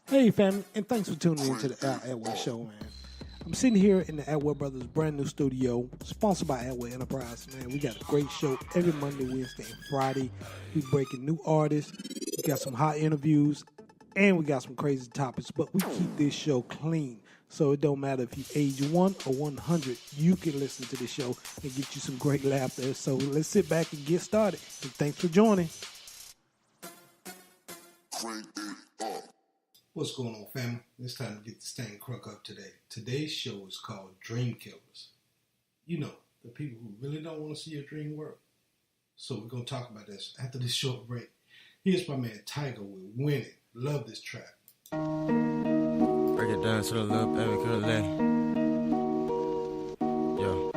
Hey, family, and thanks for tuning into the Al Atwell Show, man. I'm sitting here in the Atwell Brothers brand new studio, sponsored by Atwell Enterprise, man. We got a great show every Monday, Wednesday, and Friday. We breaking new artists, we got some hot interviews, and we got some crazy topics, but we keep this show clean. So it don't matter if you age 1 or 100, you can listen to the show and get you some great laughter. So let's sit back and get started. And thanks for joining. What's going on, family? It's time to get this thing crunk up today. Today's show is called Dream Killers. You know, the people who really don't want to see your dream work. So we're going to talk about this after this short break. Here's my man Tiger with Winning. Love this track. Break it down to the little baby, could lay. Yo.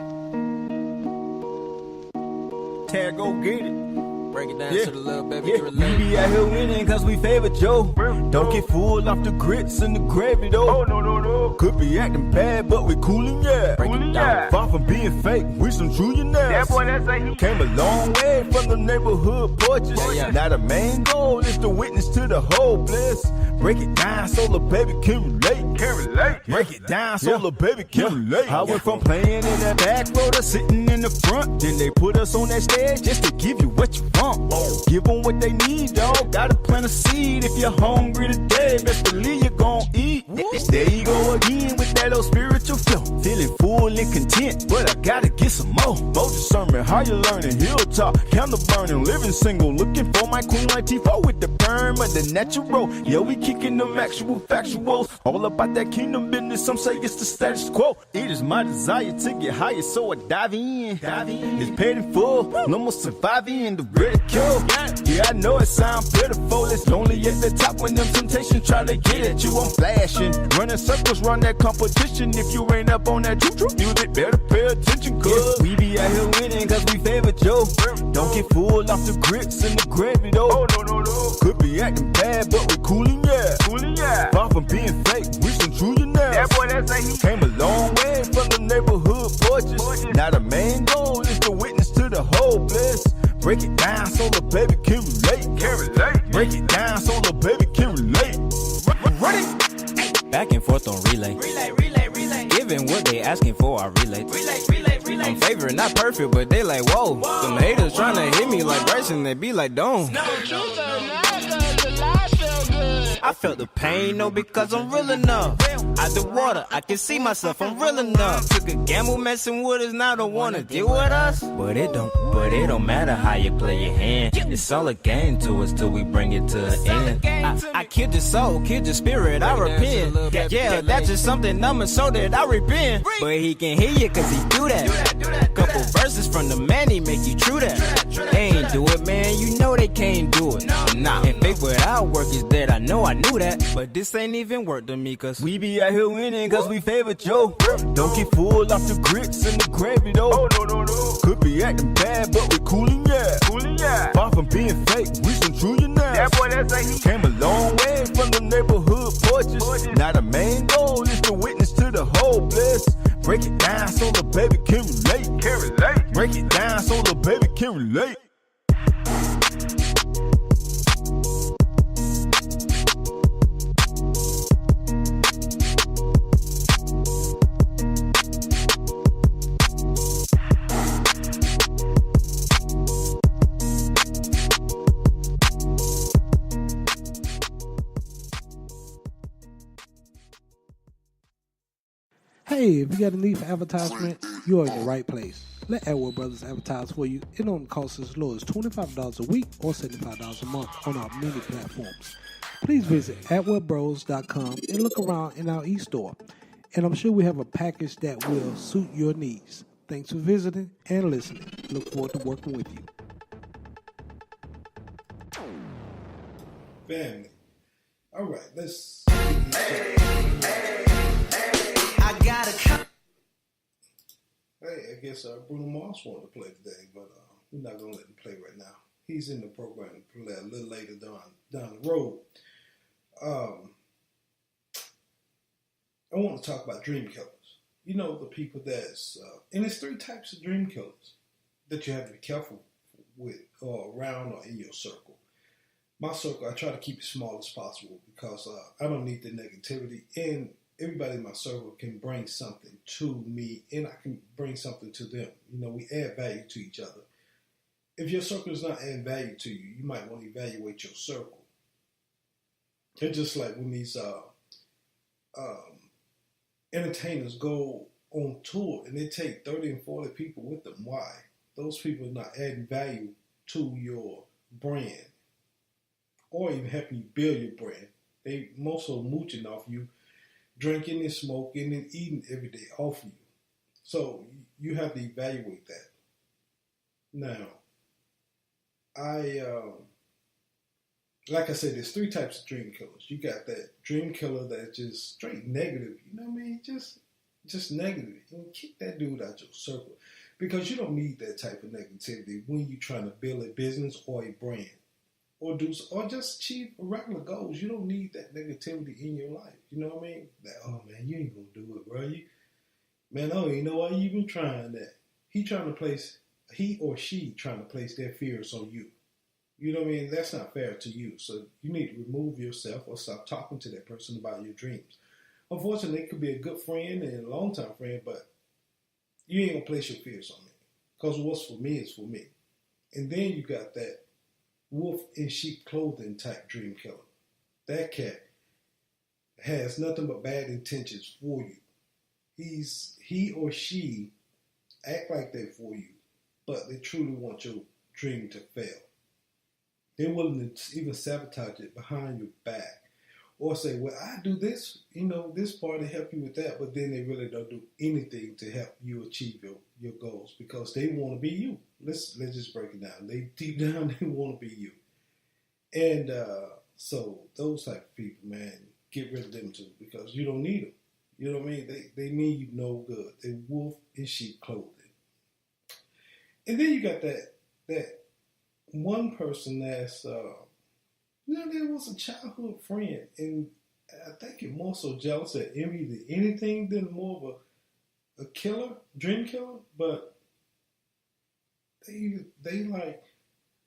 Tag, go get it. Break it down to the little baby, could lay. We be out here winning cause we favor Joe. Don't get fooled off the grits and the gravy though. Oh, no. Could be acting bad, but we coolin', yeah. Coolin', yeah. Far from being fake, we some trillionaires. That boy, that's a he. Came a long way from the neighborhood porches. Yeah. Now the main goal is to witness to the whole bliss. Break it down so the baby can relate. Break it down so the baby can relate. I went from playing in the back row to sitting in the front. Then they put us on that stage just to give you what you want. Give them what they need, dog. Gotta plant a seed. If you're hungry today, best believe you're gon' eat. There you go again with that old spiritual flow. Feeling full and content, but I gotta get some more. More discernment, how you learning? Hilltop, candle burning, living single. Looking for my queen like T4 with the perm and the natural. Yeah, we kicking them actual factuals. All about that kingdom business, some say it's the status quo. It is my desire to get higher, so I dive in. It's paid in full, no more surviving the ridicule. Yeah, I know it sounds pitiful. It's lonely at the top when them temptations try to get at you. I'm flashing, running circles, run that competition. If you ain't up on that true music, better pay attention, cuz we be out here winning cause we favor Joe. Don't get fooled off the grits and the gravy though. Oh, no. Could be acting bad, but we coolin', yeah. Far from being fake, we some trillionaires. That boy, that's a he. Came a long way from the neighborhood porches. Now the main goal is to witness to the whole bliss. Break it down so the baby can relate. Break it down so the baby can relate. Ready? Back and forth on relay. Giving what they asking for, I relate. I'm favoring, not perfect, but they like, whoa. Them haters tryna hit me like Bryson, they be like, don't. I felt the pain, no, because I'm real enough. Out the water, I can see myself, I'm real enough. Took a gamble messing with us, now don't wanna deal with us. But it don't matter how you play your hand. It's all a game to us till we bring it to an end. I killed your soul, killed your spirit, I repent. Yeah, that's just something I'ma show that I repent. But he can hear you cause he do that. Couple verses from the man, he make you true that. They ain't do it, man, you know they can't do it. Nah, and faith without work is dead, I know I knew that. But this ain't even work to me cause we be out here winning cause we favor Joe. Don't get fooled off the grits and the gravy though. Oh, no. Could be acting bad, but we coolin', yeah. Far from being fake, we some trillionaires. That boy, that's a he. Came a long way from the neighborhood porches. Now the main goal is to witness to the whole bliss. Break it down so the baby can relate. Break it down so the baby can relate. Hey, if you got a need for advertisement, you are in the right place. Let Atwell Brothers advertise for you. It only costs as low as $25 a week or $75 a month on our many platforms. Please visit atwellbros.com and look around in our e-store. And I'm sure we have a package that will suit your needs. Thanks for visiting and listening. Look forward to working with you. Family. All right, let's... Hey, I guess Bruno Mars wanted to play today, but we're not going to let him play right now. He's in the program to play a little later down the road. I want to talk about dream killers. You know, the people that's... and there's 3 types of dream killers that you have to be careful with or around or in your circle. my circle, I try to keep it small as possible because I don't need the negativity. And everybody in my circle can bring something to me, and I can bring something to them. You know, we add value to each other. If your circle is not adding value to you, you might want to evaluate your circle. It's just like when these entertainers go on tour and they take 30 and 40 people with them. Why? Those people are not adding value to your brand or even helping you build your brand. They most of them mooching off you, drinking and smoking and eating every day off you. So you have to evaluate that. Now, like I said, there's 3 types of dream killers. You got that dream killer that's just straight negative. You know what I mean? Just negative. And kick that dude out your circle because you don't need that type of negativity when you're trying to build a business or a brand or just achieve regular goals. You don't need that negativity in your life. You know what I mean? That, oh man, you ain't gonna do it, bro. Man, oh, you know why you even trying that? He or she trying to place their fears on you. You know what I mean? That's not fair to you. So you need to remove yourself or stop talking to that person about your dreams. Unfortunately, it could be a good friend and a long-time friend, but you ain't going to place your fears on me. Because what's for me is for me. And then you got that wolf in sheep clothing type dream killer. That cat has nothing but bad intentions for you. He or she act like they're for you, but they truly want your dream to fail. They're willing to even sabotage it behind your back or say, well, I do this, this part to help you with that, but then they really don't do anything to help you achieve your goals because they want to be you. Let's just break it down. Deep down, they want to be you. And so those type of people, man, get rid of them too because you don't need them. You know what I mean? They mean you no good. They wolf in sheep clothing. And then you got that one person that's, there was a childhood friend, and I think you're more so jealous or envy than anything than more of a killer, dream killer, but they like,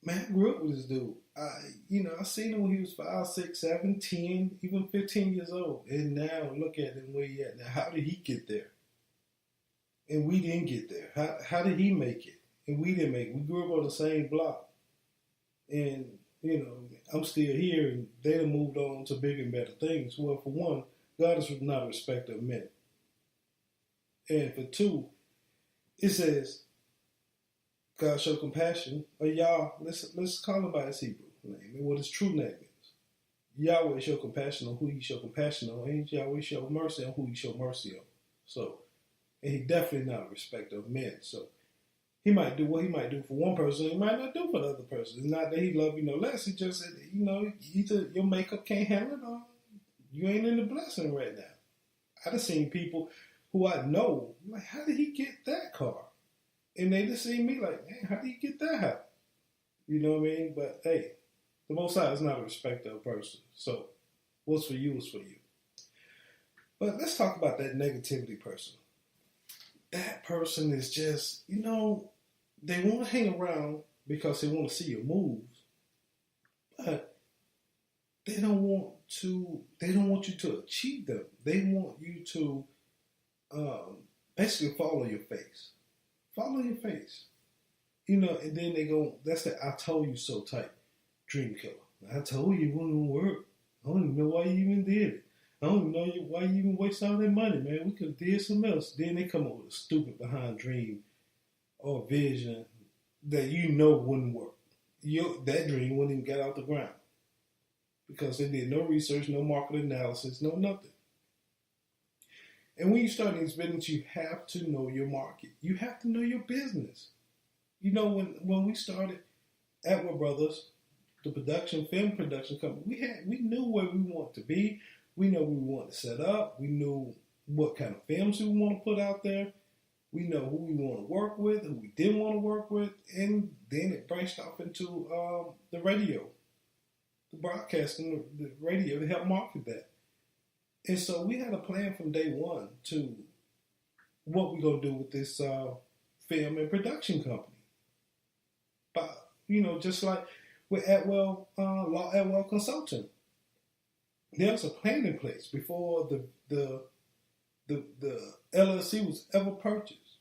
man, I grew up with this dude. I seen him when he was 5, 6, 7, 10, even 15 years old, and now look at him where he at now. How did he get there? And we didn't get there. How did he make it? And we didn't make it. We grew up on the same block. And, I'm still here, and they done moved on to bigger and better things. Well, for one, God is not a respecter of men. And for 2, it says, God show compassion, or y'all, let's call him by his Hebrew name, and what his true name is. Yahweh show compassion on who he show compassion on, and Yahweh show mercy on who he show mercy on. So, and he definitely not a respecter of men. So, he might do what he might do for one person, he might not do for the other person. It's not that he love you no less. He just said, either your makeup can't handle it or you ain't in the blessing right now. I done seen people who I know, like, how did he get that car? And they just see me like, man, how do you get that house? You know what I mean? But hey, the Most High is not a respecter of a person. So what's for you is for you. But let's talk about that negativity person. That person is just, they want to hang around because they want to see your moves. But they don't want you to achieve them. They want you to basically follow your face. Follow your face. And then they go, that's the I told you so type dream killer. I told you it wouldn't work. I don't even know why you even did it. I don't even know why you even waste all that money, man. We could have did something else. Then they come up with a stupid behind dream or vision that wouldn't work. That dream wouldn't even get out the ground because they did no research, no market analysis, no nothing. And when you start in this business, you have to know your market. You have to know your business. When we started Atwood Brothers, the film production company, we knew where we wanted to be. We know we wanted to set up. We knew what kind of films we want to put out there. We know who we want to work with, who we didn't want to work with. And then it branched off into the radio, the broadcasting, the radio to help market that. And so we had a plan from day one to what we're going to do with this film and production company. But, just like with Law Atwell Consulting. There's a plan in place before the LLC was ever purchased.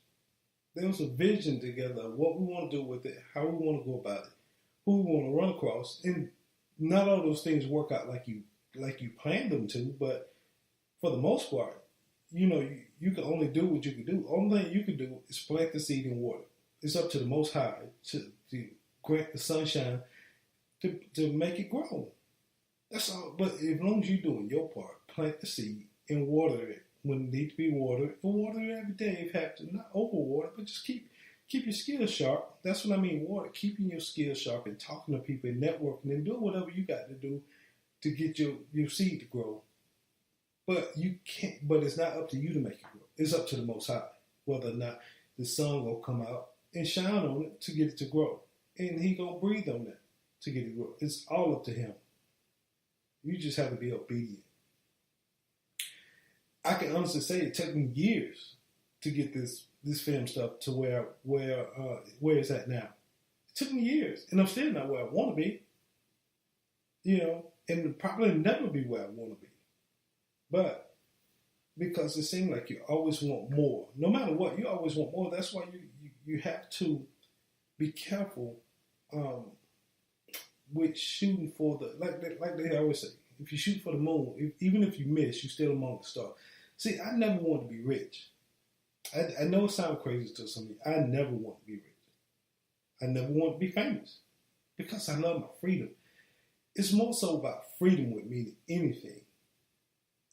There was a vision together of what we want to do with it, how we want to go about it, who we want to run across, and not all those things work out like you planned them to, but for the most part, you can only do what you can do. Only thing you can do is plant the seed in water. It's up to the Most High to grant the sunshine to make it grow. That's all. But as long as you're doing your part, plant the seed and water it when it needs to be watered, and water it every day if you have to. Not overwater, but just keep your skills sharp. That's what I mean, water. Keeping your skills sharp and talking to people and networking and doing whatever you got to do to get your seed to grow. But you can't. But it's not up to you to make it grow. It's up to the Most High whether or not the sun will come out and shine on it to get it to grow, and He gonna breathe on that to get it to grow. It's all up to Him. You just have to be obedient. I can honestly say it took me years to get this film stuff to where it's at now. It took me years, and I'm still not where I want to be. And probably never be where I want to be. But because it seems like you always want more. No matter what, you always want more. That's why you have to be careful with shooting for the, like they always say, if you shoot for the moon, even if you miss, you're still among the stars. See, I never want to be rich. I know it sounds crazy to some of you. I never want to be rich. I never want to be famous because I love my freedom. It's more so about freedom with me than anything,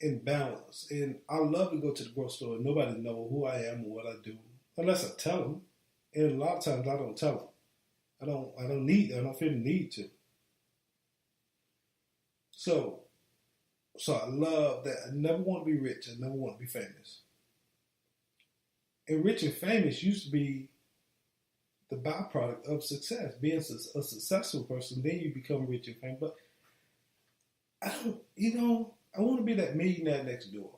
and balance. And I love to go to the grocery store and nobody know who I am or what I do unless I tell them. And a lot of times I don't tell them. I don't feel the need to. So I love that. I never want to be rich. I never want to be famous. And rich and famous used to be the byproduct of success. Being a successful person, then you become rich and famous. But I want to be that millionaire next door.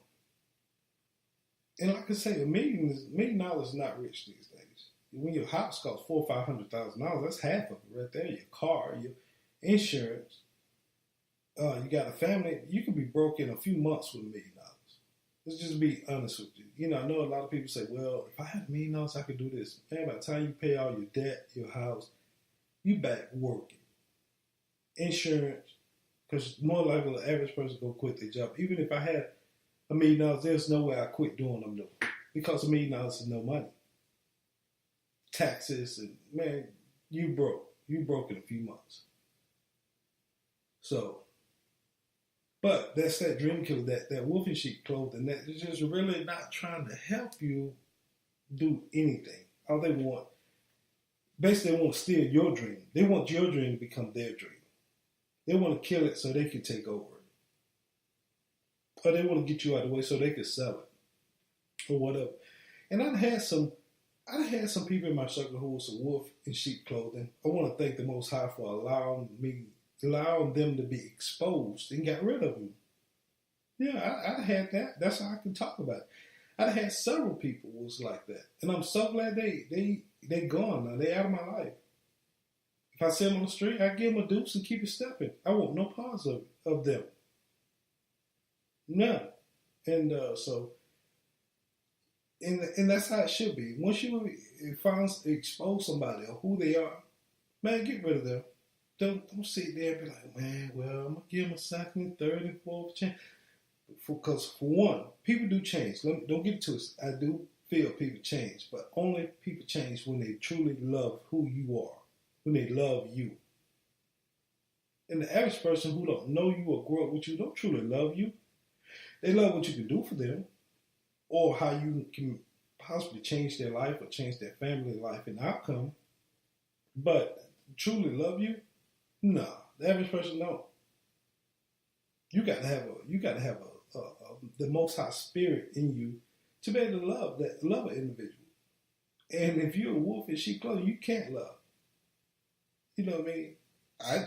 And like I say, $1 million is not rich these days. When your house costs $400,000 or $500,000, that's half of it right there. Your car, your insurance. You got a family. You can be broke in a few months with $1 million. Let's just be honest with you. I know a lot of people say, well, if I had $1 million, I could do this. Man, by the time you pay all your debt, your house, you back working. Insurance, because more likely the average person go quit their job. Even if I had $1 million, there's no way I quit doing them though, because $1 million is no money. Taxes, and man, you broke. You broke in a few months. So, but that's that dream killer, that wolf in sheep clothing, that is just really not trying to help you do anything. All they want, basically they want to steal your dream. They want your dream to become their dream. They want to kill it so they can take over it. Or they want to get you out of the way so they can sell it. Or whatever. And I've had some people in my circle who was a wolf in sheep clothing. I want to thank the Most High for allowing them to be exposed and got rid of them. Yeah, I had that. That's how I can talk about it. I had several people who was like that. And I'm so glad they gone now. They out of my life. If I see them on the street, I give them a deuce and keep it stepping. I want no parts of them. None. And and that's how it should be. Once you expose somebody or who they are, man, get rid of them. Don't sit there and be like, man, well, I'm going to give them a second, third, and fourth chance. Because for one, people do change. Don't get it twisted. I do feel people change, but only people change when they truly love who you are, when they love you. And the average person who don't know you or grow up with you don't truly love you. They love what you can do for them or how you can possibly change their life or change their family life and outcome. But truly love you? No, the average person don't. You got to have the Most High Spirit in you to be able to love an individual. And if you're a wolf in sheep clothing, you can't love. You know what I mean?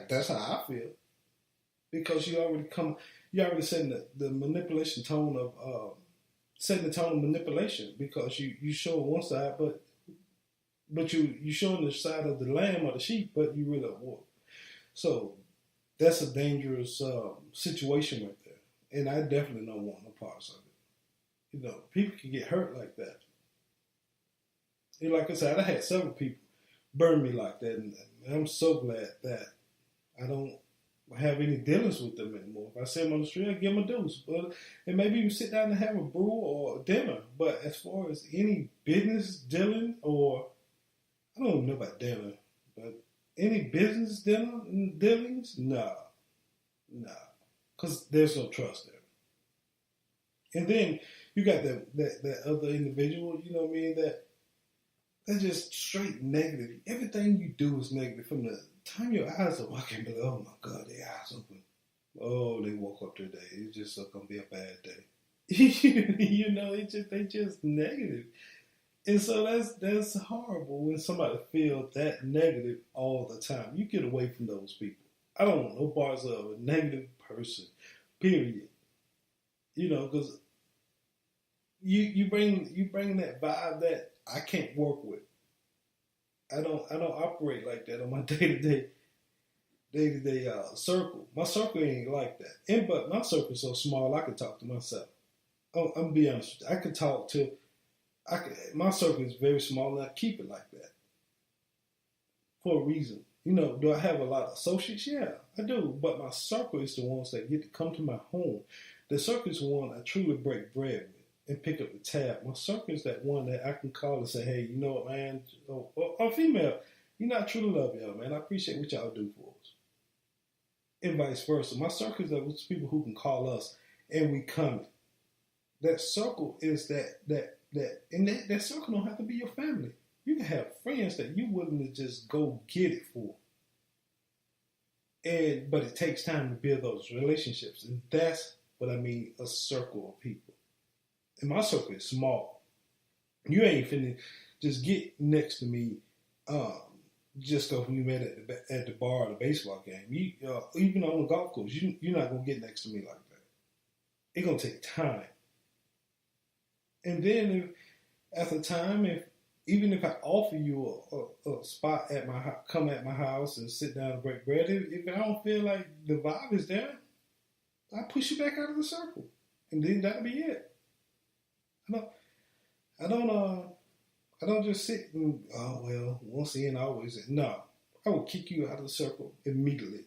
That's how I feel, because you already setting the manipulation tone of setting the tone of manipulation, because you show one side, but you showing the side of the lamb or the sheep, but you really a wolf. So that's a dangerous situation right there. And I definitely don't want no parts of it. You know, people can get hurt like that. And like I said, I had several people burn me like that. And I'm so glad that I don't have any dealings with them anymore. If I see them on the street, I give them a deuce. But, and maybe even sit down and have a brew or dinner. But as far as any business dealing, or I don't even know about dinner, but any business dealings, nah. Because there's no trust there. And then you got that other individual, you know what I mean, that's just straight negative. Everything you do is negative. From the time your eyes are walking, be like, oh my God, their eyes open. Oh, they woke up today. It's just going to be a bad day. You know, they just negative. And so that's horrible when somebody feels that negative all the time. You get away from those people. I don't want no parts of a negative person, period. You know, because you bring that vibe that I can't work with. I don't operate like that on my day-to-day circle. My circle ain't like that. But my circle's so small, I can talk to myself. I'm gonna be honest with you. I can talk to. My circle is very small, and I keep it like that for a reason. You know, do I have a lot of associates? Yeah, I do. But my circle is the ones that get to come to my home. The circle is the one I truly break bread with and pick up the tab. My circle is that one that I can call and say, hey, you know what, man? Or female, you know, I truly love y'all, man. I appreciate what y'all do for us. And vice versa. My circle is those people who can call us and we coming. That circle is that circle don't have to be your family. You can have friends that you're willing to just go get it for. But it takes time to build those relationships. And that's what I mean, a circle of people. And my circle is small. You ain't finna just get next to me just because we met at the bar or the baseball game. Even on the golf course, you're not going to get next to me like that. It's going to take time. And then after time, even if I offer you a spot at my house, come at my house and sit down and break bread, if I don't feel like the vibe is there, I push you back out of the circle, and then that'll be it. I don't just sit and once in, always in. No, I will kick you out of the circle immediately.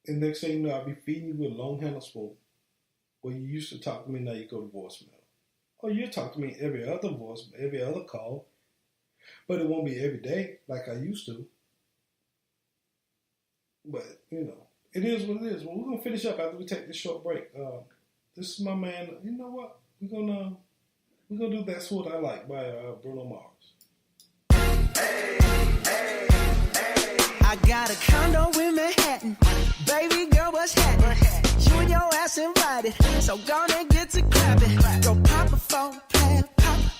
And next thing you know, I'll be feeding you with a long handle spoon. Well, you used to talk to me, now you go to voicemail. Or you talk to me every other call, but it won't be every day like I used to. But, you know, it is what it is. Well, we're going to finish up after we take this short break. This is my man. You know what? We're gonna do That's What I Like by Bruno Mars. I got a condo in Manhattan. Baby girl, what's happening? You and your ass invited, so gonna get to clapping. Go pop it for a plan,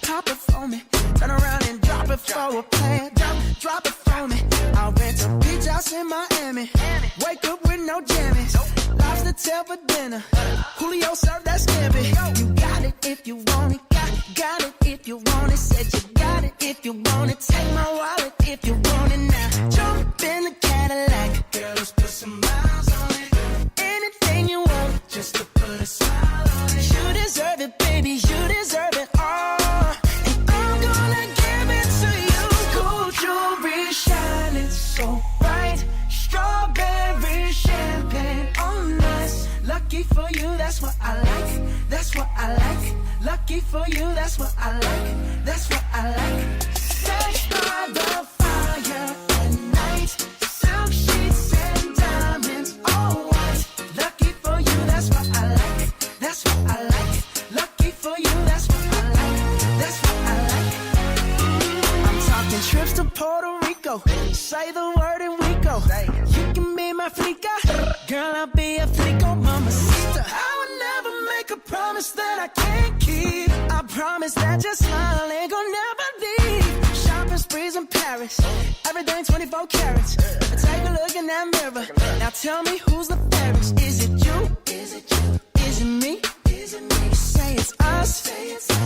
pop it for me. Turn around and drop it for a plan, drop it for me. I'll rent a beach house in Miami. Wake up with no jammies. Lobster tail for dinner. Julio served that scampi. You got it if you want it. Got it if you want it. Said you got it if you want it. Take my wallet if you want it now. Jump in the Cadillac. Girl, let's put some miles on it. Anything you want, just to put a smile on it. You deserve it, baby. You deserve it all. And I'm gonna give it to you. Gold jewelry shining so bright. Strawberry champagne on us. Lucky for you, that's what I like. That's what I like. Lucky for you, that's what I like. That's what I like. Sex by the fire at night. Silk sheets and diamonds, all white. Lucky for you, that's what I like. That's what I like. Lucky for you, that's what I like. That's what I like. I'm talking trips to Puerto Rico. Say the word and we go. You can be my flica. Girl, I'll be a flico, mamacita. I would never make a promise that I can't keep. I promise that your smile ain't gonna never leave. Shopping sprees in Paris. Everything 24 carats. Take a look in that mirror. Now tell me who's the fairest. Is it you? Is it you? Is it me? Is it me? Say it's us.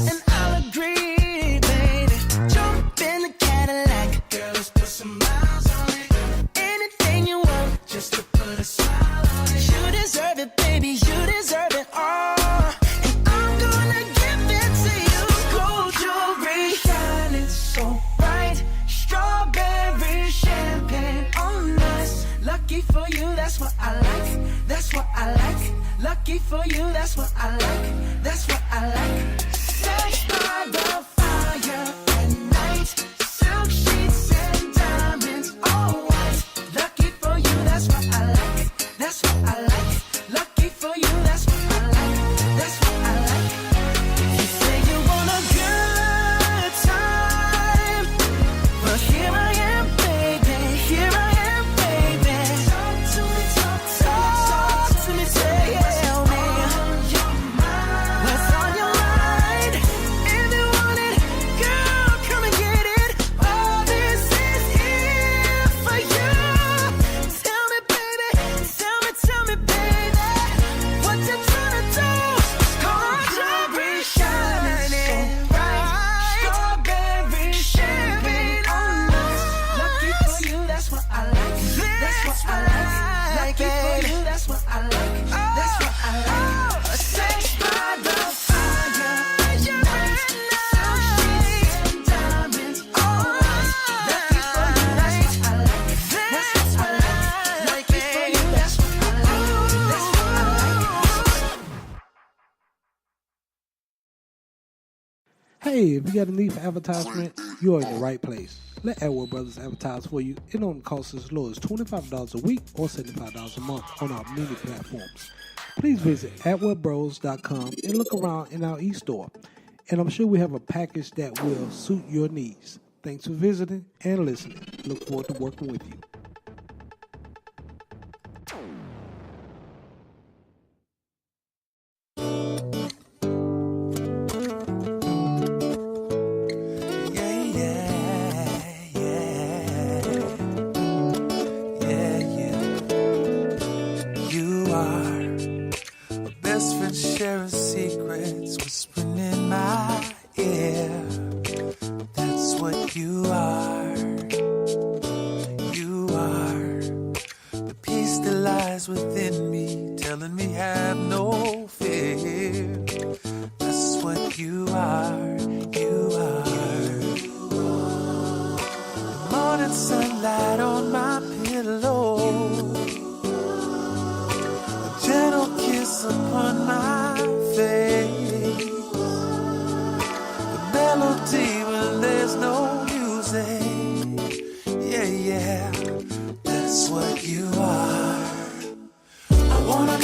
And I'll agree, baby. Jump in the Cadillac. Girl, let's put some miles on it. Anything lucky for you, that's what I like. That's what I like. Sex by the fire at night. Silk sheets and diamonds, all white. Lucky for you, that's what I like. That's what I like. Lucky for you, that's what I like. That's what I like. You say you want a good time, but here I am, baby. Here I am, baby. Talk to me, talk to me, tell me what's on your mind. If you want it, girl, come and get it. All this is here for you. Tell me, baby, tell me, baby, what you tryna do? Strawberry shining bright, strawberry champagne on us. Lucky for you, that's what I like. That's what I like. Lucky for you, that's what I like. That's what I like. Sex by the fire, night, silk sheets and diamonds, all white. Lucky for you, that's what I like. That's what I like. Lucky for you, that's what I like. That's what I like. Hey, if you got a need for advertisement, you are in the right place. Let Edward Brothers advertise for you. It only costs as low as $25 a week or $75 a month on our many platforms. Please visit edwardbros.com and look around in our e-store. And I'm sure we have a package that will suit your needs. Thanks for visiting and listening. Look forward to working with you. You are a best friend sharing secrets, whispering in my ear. That's what you are. You are the peace that lies within me, telling me have no fear. That's what you are. You are the morning sunlight on my pillow, gentle kiss upon my face, the melody when there's no music. Yeah, that's what you are. I wanna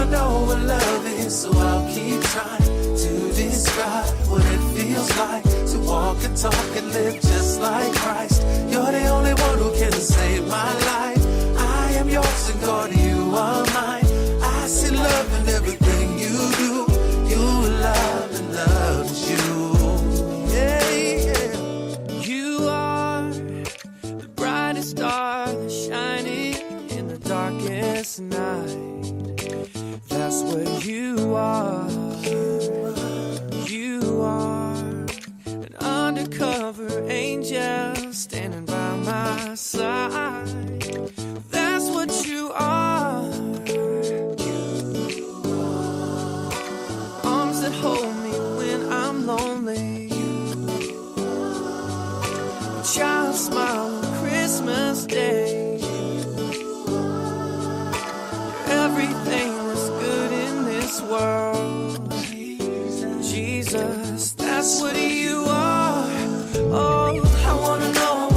know what love is, so I'll keep trying to describe what it feels like to walk and talk and live just like Christ. You're the only one who can save my life. I am yours and God, you are mine. I see love in everything you do. You love and love is you. Yeah. You are the brightest star that's shining in the darkest night. That's what you are. You are an undercover angel standing by my side. That's what you are. Arms that hold me when I'm lonely. A child smile on Christmas Day. You're everything that's good in this world. Jesus, that's what you are. Oh, I wanna know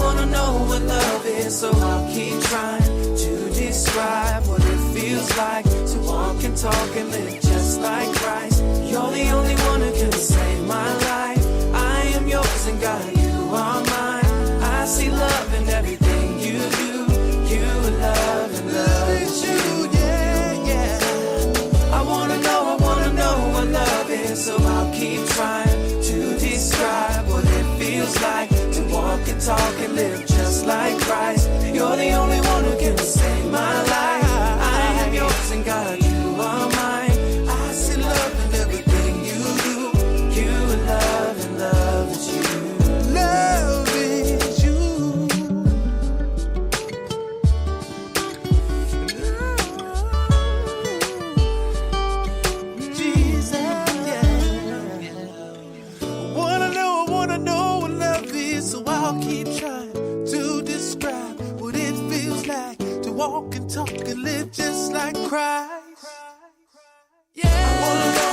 what love is, so I'll keep trying to describe what it feels like to walk and talk and live just like Christ. You're the only one who can save my life. I am yours and God, you are mine. I see love in everything you do. You love and love is you. Yeah. I wanna know what love is, so I'll keep trying to describe what it feels like to walk and talk and live just like Christ. You're the only one who can save my life. I am yours and God, you are mine. I see love in everything you do. You love and love is you. Love is you. Jesus, yeah. I wanna know what love is, so I'll keep trying to describe what it feels like to walk and talk and live just like Christ. I wanna know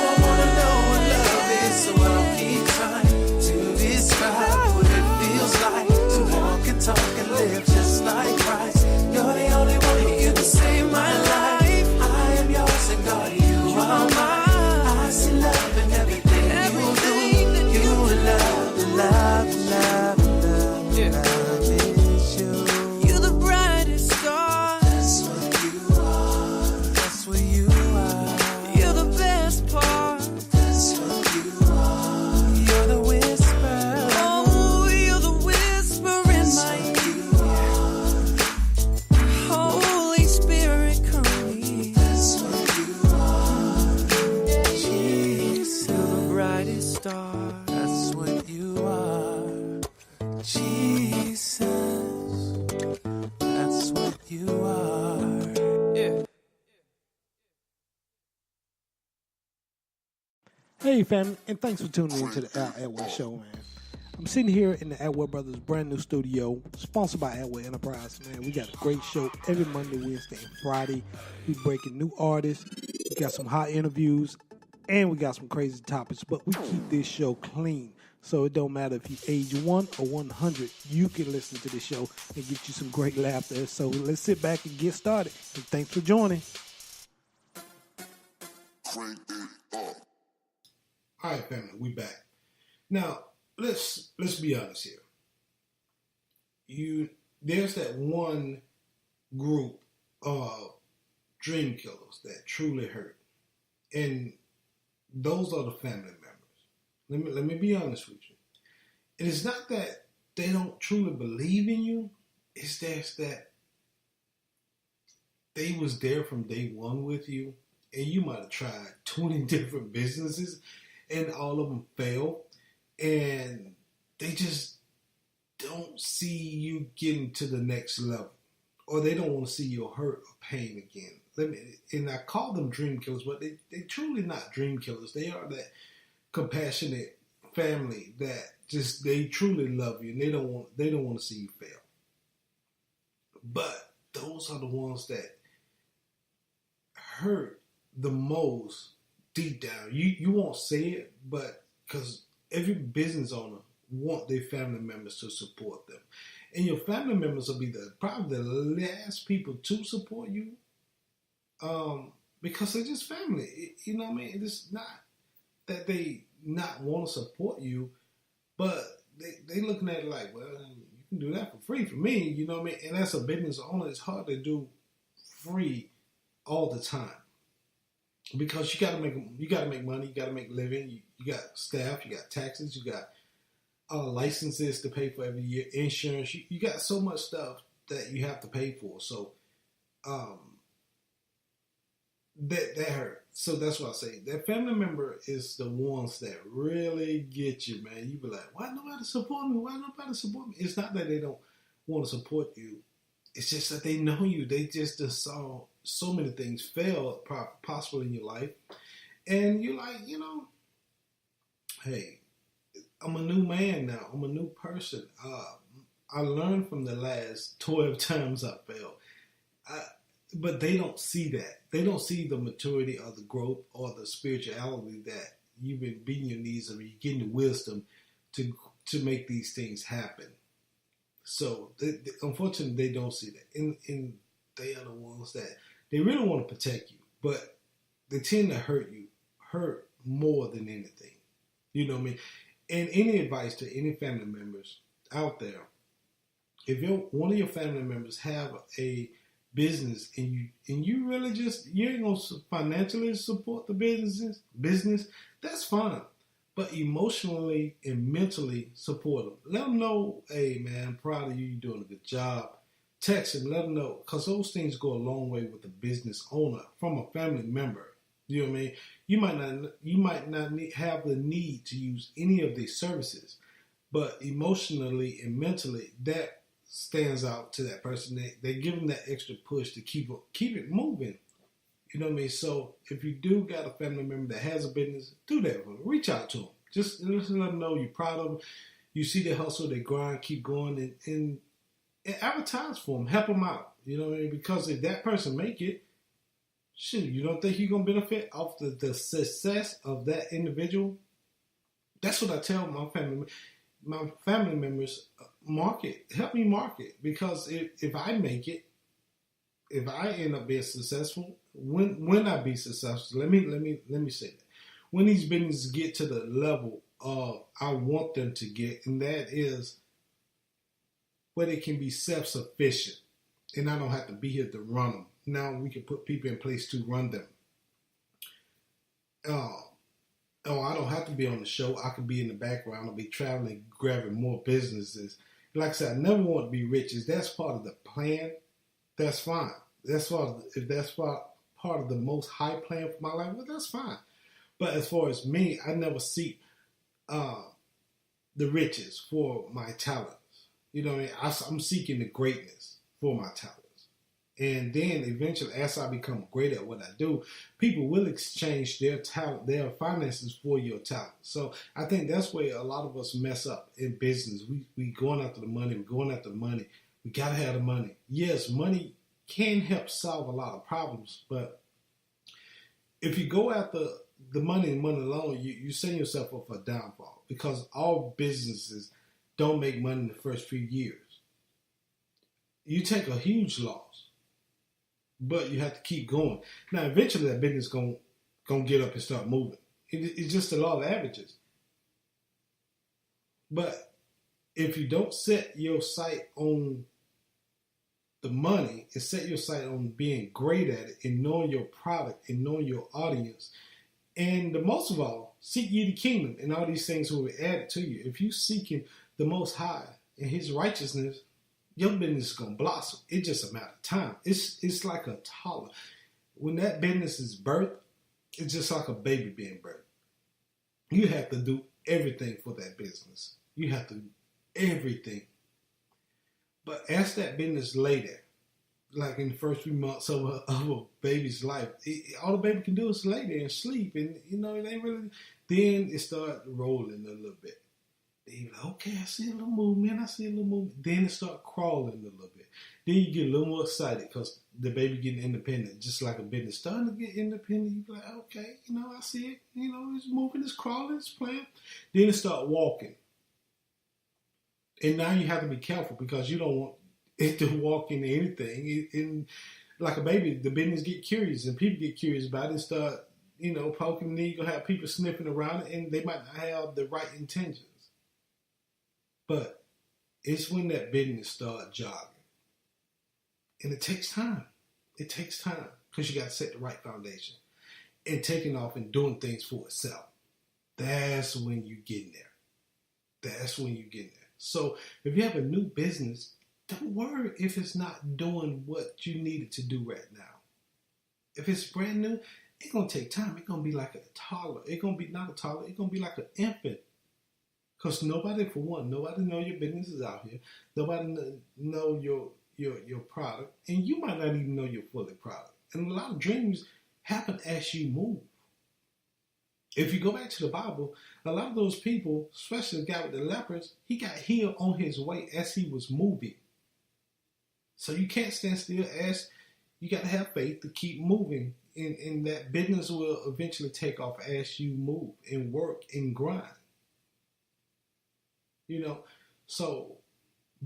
what love is, so I'll keep trying to describe what it feels like to walk and talk and live just like Christ. You're the only one who can save my life. I am yours and God, you are mine. I see love in everything you do. You love, the love, the love, the love, the love is you. You're the brightest star. That's what you are. That's what you are. You're the best part. That's what you are. You're the whisper. Oh, you're the whisper in my ear. Holy Spirit, come here. That's what you are. Jesus, you're the brightest star. That's what you are. Jesus, that's what you are. Yeah. Hey, family, and thanks for tuning in to the Al Atwell Show, man. I'm sitting here in the Atwell Brothers brand new studio, sponsored by Atwell Enterprise, man. We got a great show every Monday, Wednesday, and Friday. We breaking new artists, we got some hot interviews, and we got some crazy topics, but we keep this show clean. So it don't matter if you age 1 or 100, you can listen to this show and get you some great laughter. So let's sit back and get started. And thanks for joining. All right, family, we back. Now, let's be honest here. There's that one group of dream killers that truly hurt, and those are the family members. Let me be honest with you. It is not that they don't truly believe in you. It's just that they was there from day one with you, and you might have tried 20 different businesses, and all of them failed, and they just don't see you getting to the next level, or they don't want to see you hurt or pain again. And I call them dream killers, but they truly not dream killers. They are that compassionate family that just they truly love you, and they don't want to see you fail. But those are the ones that hurt the most deep down. You won't say it, but because every business owner want their family members to support them, and your family members will be probably the last people to support you, because they're just family. You know what I mean? It's not that they not want to support you, but they looking at it like, well, you can do that for free for me. You know what I mean? And as a business owner, it's hard to do free all the time. Because you gotta make money, you gotta make a living. You got staff, you got taxes, you got licenses to pay for every year, insurance. You got so much stuff that you have to pay for. So that hurt. So that's what I say. That family member is the ones that really get you, man. You be like, why nobody support me? Why nobody support me? It's not that they don't want to support you. It's just that they know you. They just saw so many things fail possible in your life. And you're like, hey, I'm a new man now. I'm a new person. I learned from the last 12 times I failed. But they don't see that. They don't see the maturity or the growth or the spirituality that you've been beating your knees and you're getting the wisdom to make these things happen. So, unfortunately, they don't see that. And they are the ones that, they really want to protect you, but they tend to hurt more than anything. You know what I mean? And any advice to any family members out there, if one of your family members have a business and you really you ain't gonna financially support the business, that's fine. But emotionally and mentally support them. Let them know, hey man, I'm proud of you. You're doing a good job. Text them, let them know, because those things go a long way with the business owner from a family member. You know what I mean? You might not have the need to use any of these services, but emotionally and mentally, that stands out to that person. They give them that extra push to keep it moving. You know what I mean? So if you do got a family member that has a business, do that for them. Reach out to them. Just let them know you're proud of them. You see their hustle, they grind, keep going, and advertise for them. Help them out. You know what I mean? Because if that person make it, shoot, you don't think you're gonna benefit off the success of that individual? That's what I tell my family members. Help me market, because if I make it, if I end up being successful, when I be successful, let me say that. When these businesses get to the level I want them to get, and that is where they can be self-sufficient, and I don't have to be here to run them. Now we can put people in place to run them. I don't have to be on the show. I can be in the background. I'll be traveling, grabbing more businesses. Like I said, I never want to be rich. If that's part of the plan, that's fine. If that's part of the most high plan for my life, well, that's fine. But as far as me, I never seek the riches for my talents. You know what I mean? I'm seeking the greatness for my talents. And then eventually, as I become great at what I do, people will exchange their talent, their finances for your talent. So I think that's where a lot of us mess up in business. We going after the money. We're going after the money. We got to have the money. Yes, money can help solve a lot of problems. But if you go after the money and money alone, you set yourself up for a downfall, because all businesses don't make money in the first few years. You take a huge loss, but you have to keep going. Now, eventually that business gonna get up and start moving. It's just the law of averages. But if you don't set your sight on the money and set your sight on being great at it and knowing your product and knowing your audience, and most of all, seek ye the kingdom, and all these things will be added to you. If you seeking the Most High and His righteousness, your business is gonna blossom. It's just a matter of time. It's like a toddler. When that business is birthed, it's just like a baby being birthed. You have to do everything for that business. You have to do everything. But as that business lay there, like in the first few months of a baby's life, all the baby can do is lay there and sleep, and it ain't really. Then it started rolling a little bit. Then you're like, okay, I see a little movement. Then it start crawling a little bit. Then you get a little more excited because the baby getting independent, just like a business starting to get independent. You be like, okay, I see it. It's moving, it's crawling, it's playing. Then it start walking. And now you have to be careful, because you don't want it to walk into anything. And like a baby, the business get curious, and people get curious about it and start, poking. Then you're going to have people sniffing around it, and they might not have the right intentions. But it's when that business start jogging. And it takes time. It takes time, because you got to set the right foundation. And taking off and doing things for itself. That's when you get in there. So if you have a new business, don't worry if it's not doing what you need it to do right now. If it's brand new, it's going to take time. It's going to be like a toddler. It's going to be not a toddler. It's going to be like an infant. Because nobody know your business is out here. Nobody know your product. And you might not even know your fully product. And a lot of dreams happen as you move. If you go back to the Bible, a lot of those people, especially the guy with the lepers, he got healed on his way as he was moving. So you can't stand still. You got to have faith to keep moving. And that business will eventually take off as you move and work and grind.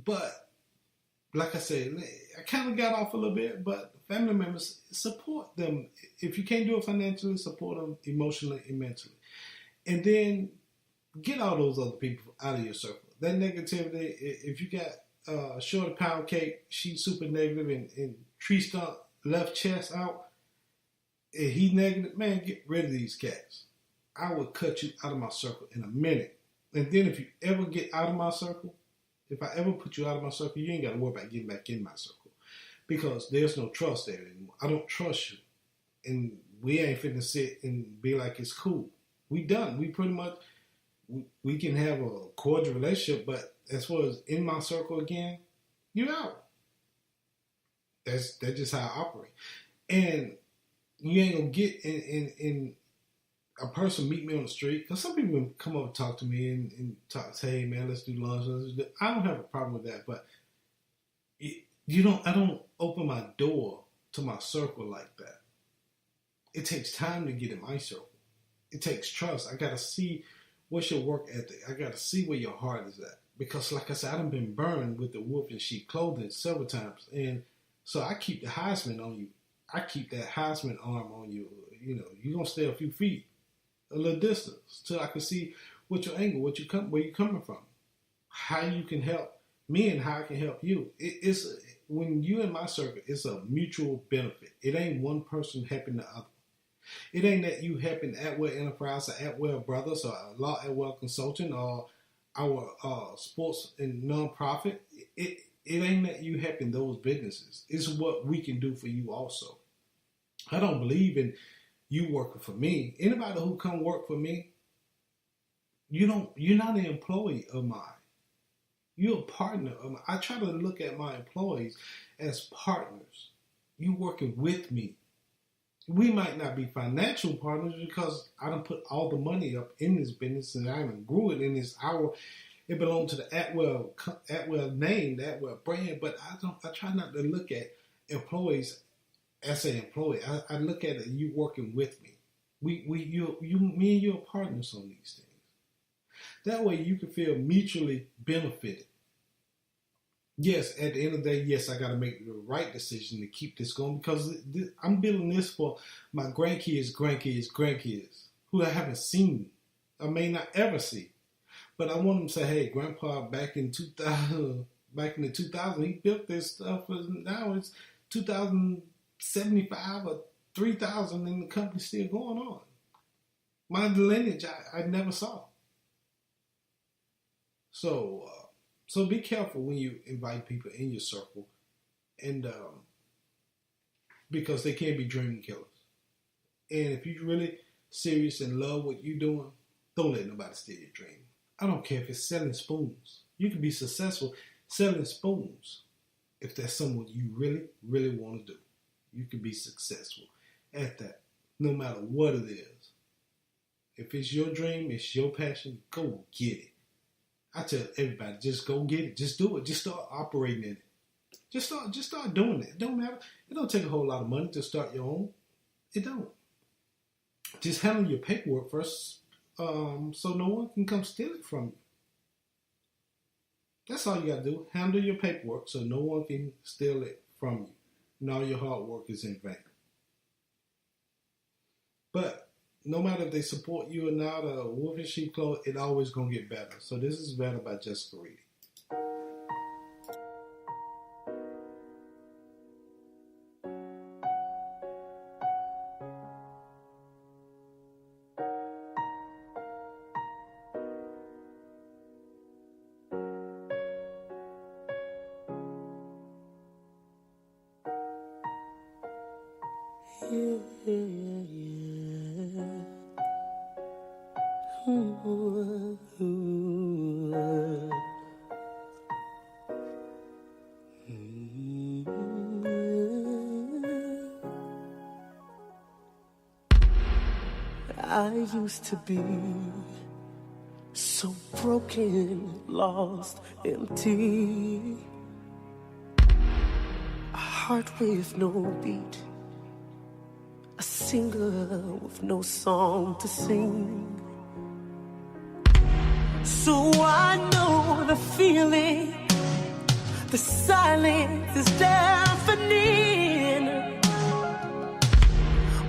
But like I said, I kind of got off a little bit, but family members, support them. If you can't do it financially, support them emotionally and mentally. And then get all those other people out of your circle. That negativity, if you got Shorty Pound Cake, she's super negative, and Tree Stump left chest out, and he negative, man, get rid of these cats. I will cut you out of my circle in a minute. And then if you ever get out of my circle, if I ever put you out of my circle, you ain't got to worry about getting back in my circle, because there's no trust there anymore. I don't trust you. And we ain't finna sit and be like it's cool. We done. We pretty much, we can have a cordial relationship, but as far as in my circle again, you're out. That's just how I operate. And you ain't gonna get in a person meet me on the street, because some people come up and talk to me and say, hey man, let's do lunch. I don't have a problem with that, but I don't open my door to my circle like that. takes time to get in my circle. It takes trust. I got to see what's your work ethic. I got to see where your heart is at. Because like I said, I've been burned with the wolf in sheep clothing several times. And so I keep the Heisman on you. I keep that Heisman arm on you. You know, you're going to stay a few feet, a little distance, till I can see what your angle, where you're coming from, how you can help me and how I can help you. It's when you in my circle, it's a mutual benefit. It ain't one person helping the other. It ain't that you helping Atwell Enterprise or Atwell Brothers or Law Atwell Consulting or our sports and nonprofit. It ain't that you helping those businesses. It's what we can do for you also. I don't believe in you working for me. Anybody who come work for me, you're not an employee of mine. You're a partner of mine. I try to look at my employees as partners. You working with me. We might not be financial partners because I done put all the money up in this business and I even grew it in this hour. It belonged to the Atwell name, the Atwell brand, but I try not to look at employees as an employee. I look at it, you working with me. Me and you are partners on these things. That way you can feel mutually benefited. Yes, at the end of the day, yes, I got to make the right decision to keep this going because I'm building this for my grandkids, who I haven't seen. I may not ever see. But I want them to say, hey, Grandpa, back in the 2000, he built this stuff. And now it's 2075 or 3000 and the company's still going on. My lineage, I never saw. So be careful when you invite people in your circle, and because they can be dream killers. And if you're really serious and love what you're doing, don't let nobody steal your dream. I don't care if it's selling spoons. You can be successful selling spoons if that's something you really, really want to do. You can be successful at that, no matter what it is. If it's your dream, it's your passion, go get it. I tell everybody, just go get it. Just do it. Just start operating in it. Just start doing it. It don't matter. It don't take a whole lot of money to start your own. It don't. Just handle your paperwork first, so no one can come steal it from you. That's all you gotta do. Handle your paperwork so no one can steal it from you. And all your hard work is in vain. But no matter if they support you or not, Wolf in Sheep Clothing, it always gonna get better. So this is Better by Jessica Reedy. I used to be so broken, lost, empty. A heart with no beat, a singer with no song to sing. So I know the feeling, the silence is deafening.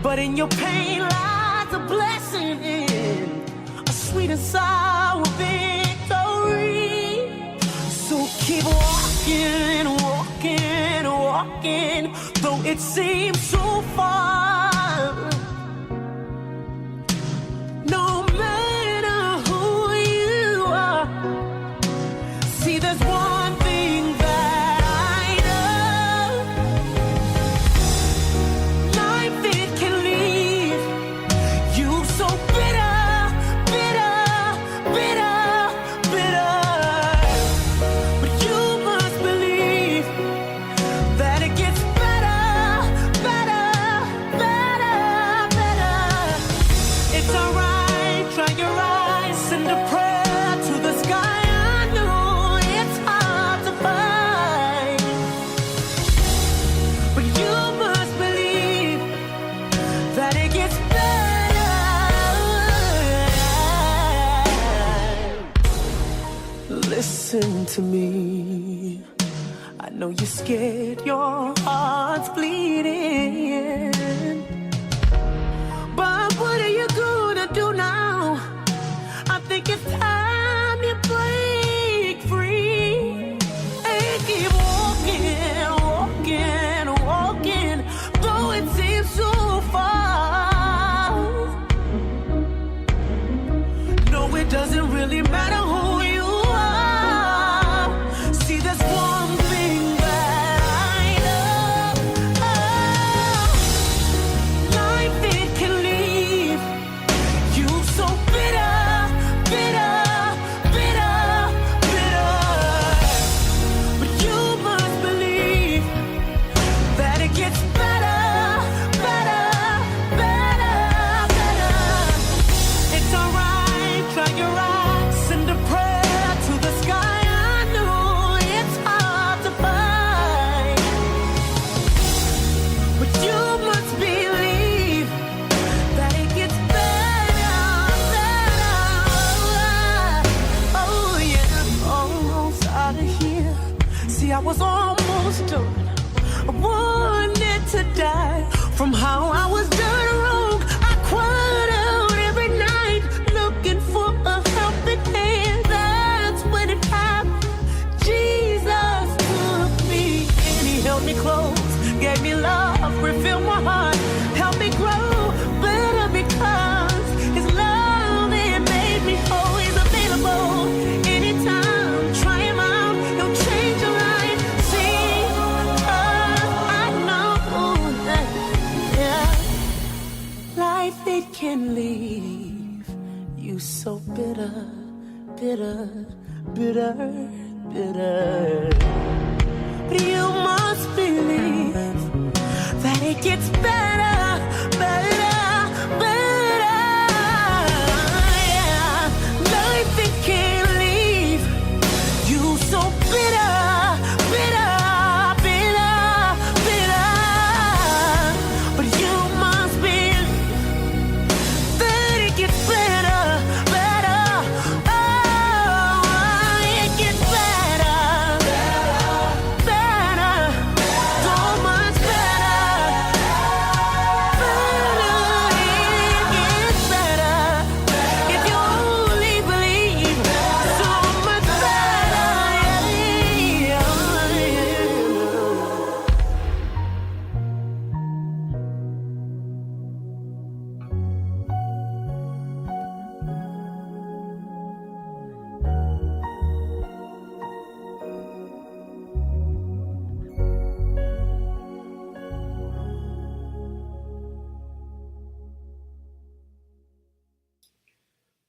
But in your pain lies a blessing in a sweet and sour victory. So keep walking, walking, walking, though it seems so far. No matter who you are, see there's one thing that I know. Life, it can leave you so bitter, bitter, bitter, bitter. But you must believe that it gets better, better, better, better. It's alright, dry your eyes, send a prayer to the sky. I know it's hard to find, but you must believe that that it gets better. Listen to me. I know you're scared, your heart's bleeding. But what are you gonna do now? I think it's time you break free and keep walking, walking, walking, though it seems so far. No, it doesn't really matter who you are. See, there's one thing that I know. Life, it can leave you so bitter, bitter, bitter, bitter. But you must believe that it gets better, better, better, better. It's alright, dry your eyes, send a prayer to the sky. I know it's hard to find, but you must believe that it gets better, better. Oh yeah, almost out of here. See, I was almost done. I wanted to die from how I was done wrong. I cried out every night looking for a helping hand. That's when it happened. Jesus took me and he held me close, gave me love, refilled my heart, helped me grow better because his love, it made me whole. He's available anytime. Try him out, he'll change your life. See, I know that, yeah, life, it can leave you so bitter, bitter, bitter, bitter. But you must believe that it gets better, better, better. Yeah. Life, it can leave you so bitter, bitter, bitter, bitter. But you must believe that it gets better, better. Oh, it gets better, better, so much better, better. It gets better if you only believe. So much better, yeah.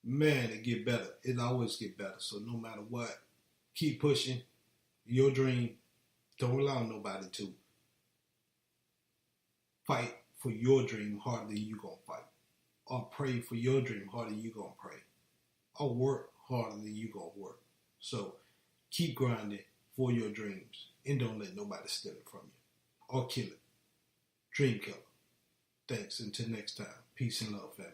Man, it get better. It always get better. So no matter what, keep pushing your dream. Don't allow nobody to fight for your dream harder than you gonna fight, or pray for your dream harder than you gonna pray, or work harder than you gonna work. So keep grinding for your dreams and don't let nobody steal it from you or kill it. Dream killer. Thanks. Until next time. Peace and love, family.